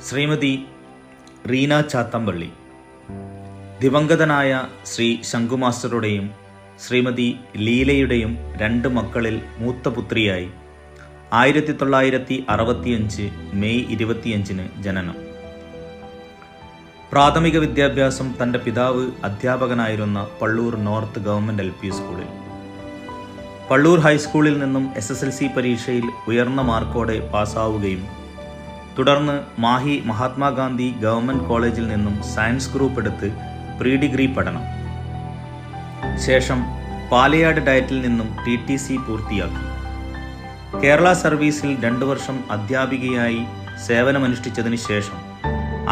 ശ്രീമതി റീന ചാത്തമ്പള്ളി ദിവംഗതനായ ശ്രീ ശങ്കു മാസ്റ്ററുടെയും ശ്രീമതി ലീലയുടെയും 2 മക്കളിൽ മൂത്ത പുത്രിയായി 1965 മെയ് 25 ജനനം. പ്രാഥമിക വിദ്യാഭ്യാസം തൻ്റെ പിതാവ് അധ്യാപകനായിരുന്ന പള്ളൂർ നോർത്ത് ഗവൺമെൻറ് LP സ്കൂളിൽ, പള്ളൂർ ഹൈസ്കൂളിൽ നിന്നും SSLC പരീക്ഷയിൽ ഉയർന്ന മാർക്കോടെ പാസ്സാവുകയും തുടർന്ന് മാഹി മഹാത്മാഗാന്ധി ഗവൺമെൻറ് കോളേജിൽ നിന്നും സയൻസ് ഗ്രൂപ്പ് എടുത്ത് പ്രീ ഡിഗ്രി പഠനം, ശേഷം പാലയാട് ഡയറ്റിൽ നിന്നും TTC പൂർത്തിയാക്കി. കേരള സർവീസിൽ 2 വർഷം അധ്യാപികയായി സേവനമനുഷ്ഠിച്ചതിന് ശേഷം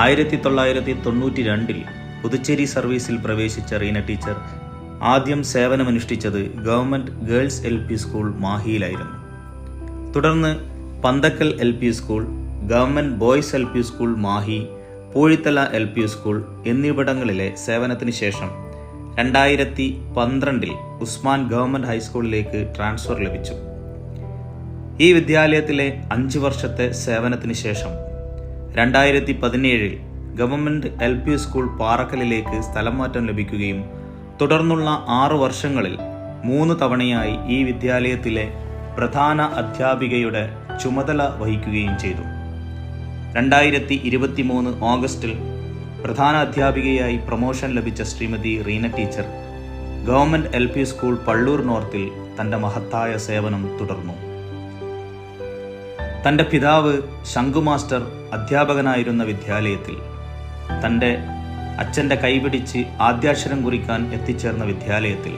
1992 പുതുച്ചേരി സർവീസിൽ പ്രവേശിച്ച റീന ടീച്ചർ ആദ്യം സേവനമനുഷ്ഠിച്ചത് ഗവൺമെൻറ് ഗേൾസ് LP സ്കൂൾ മാഹിയിലായിരുന്നു. തുടർന്ന് Panthakkal LP school, government boys LP school Mahe, Poozhithala LP school എന്നിവിടങ്ങളിലെ സേവനത്തിന് ശേഷം 2012 ഉസ്മാൻ ഗവൺമെൻറ് ഹൈസ്കൂളിലേക്ക് ട്രാൻസ്ഫർ ലഭിച്ചു. ഈ വിദ്യാലയത്തിലെ 5 വർഷത്തെ സേവനത്തിന് ശേഷം 2017 ഗവൺമെൻറ് LP സ്കൂൾ പാറക്കലിലേക്ക് സ്ഥലം മാറ്റം ലഭിക്കുകയും തുടർന്നുള്ള 6 വർഷങ്ങളിൽ 3 തവണയായി ഈ വിദ്യാലയത്തിലെ പ്രധാന അധ്യാപികയുടെ ചുമതല വഹിക്കുകയും ചെയ്തു. 2023 ഓഗസ്റ്റിൽ പ്രധാന അധ്യാപികയായി പ്രൊമോഷൻ ലഭിച്ച Shrimati Reena teacher government LP school Pallur നോർത്തിൽ തൻ്റെ മഹത്തായ സേവനം തുടർന്നു. തൻ്റെ പിതാവ് ശങ്കു മാസ്റ്റർ അധ്യാപകനായിരുന്ന വിദ്യാലയത്തിൽ തൻ്റെ അച്ഛൻ്റെ കൈപിടിച്ച് ആദ്യാക്ഷരം കുറിക്കാൻ എത്തിച്ചേർന്ന വിദ്യാലയത്തിൽ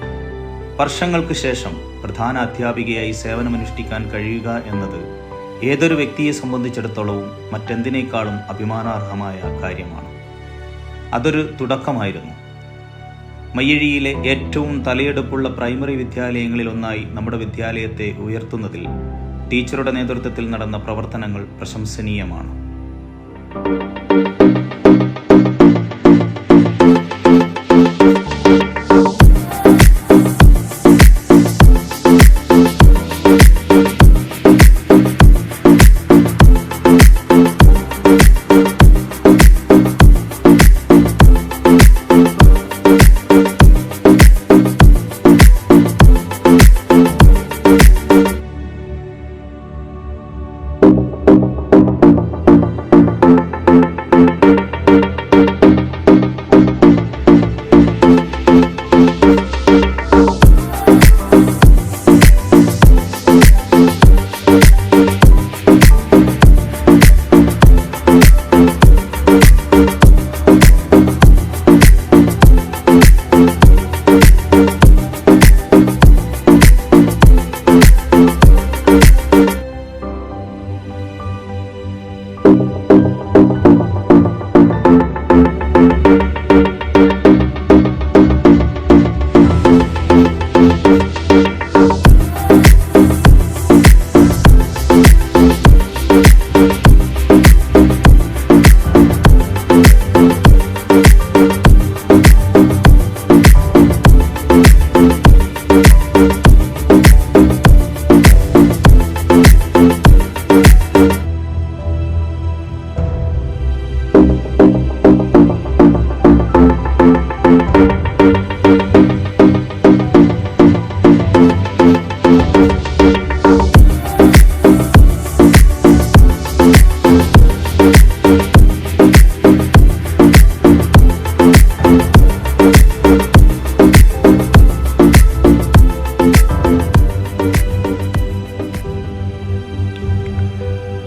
വർഷങ്ങൾക്ക് ശേഷം പ്രധാന അധ്യാപികയായി സേവനമനുഷ്ഠിക്കാൻ കഴിയുക എന്നത് ഏതൊരു വ്യക്തിയെ സംബന്ധിച്ചിടത്തോളവും മറ്റെന്തിനേക്കാളും അഭിമാനാർഹമായ കാര്യമാണ്. അതൊരു തുടക്കമായിരുന്നു. മയ്യഴിയിലെ ഏറ്റവും തലയെടുപ്പുള്ള പ്രൈമറി വിദ്യാലയങ്ങളിലൊന്നായി നമ്മുടെ വിദ്യാലയത്തെ ഉയർത്തുന്നതിൽ ടീച്ചറുടെ നേതൃത്വത്തിൽ നടന്ന പ്രവർത്തനങ്ങൾ പ്രശംസനീയമാണ്.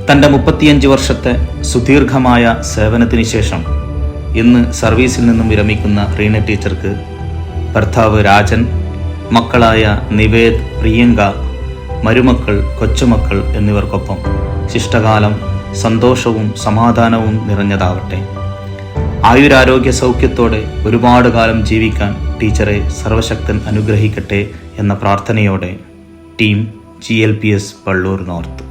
തൻ്റെ 35 വർഷത്തെ സുദീർഘമായ സേവനത്തിന് ശേഷം ഇന്ന് സർവീസിൽ നിന്നും വിരമിക്കുന്ന റീന ടീച്ചർക്ക് ഭർത്താവ് രാജൻ, മക്കളായ നിവേദ്, പ്രിയങ്ക, മരുമക്കൾ, കൊച്ചുമക്കൾ എന്നിവർക്കൊപ്പം ശിഷ്ടകാലം സന്തോഷവും സമാധാനവും നിറഞ്ഞതാവട്ടെ. ആയുരാരോഗ്യ സൗഖ്യത്തോടെ ഒരുപാട് കാലം ജീവിക്കാൻ ടീച്ചറെ സർവശക്തൻ അനുഗ്രഹിക്കട്ടെ എന്ന പ്രാർത്ഥനയോടെ ടീം GLPS പള്ളൂർ നോർത്ത്.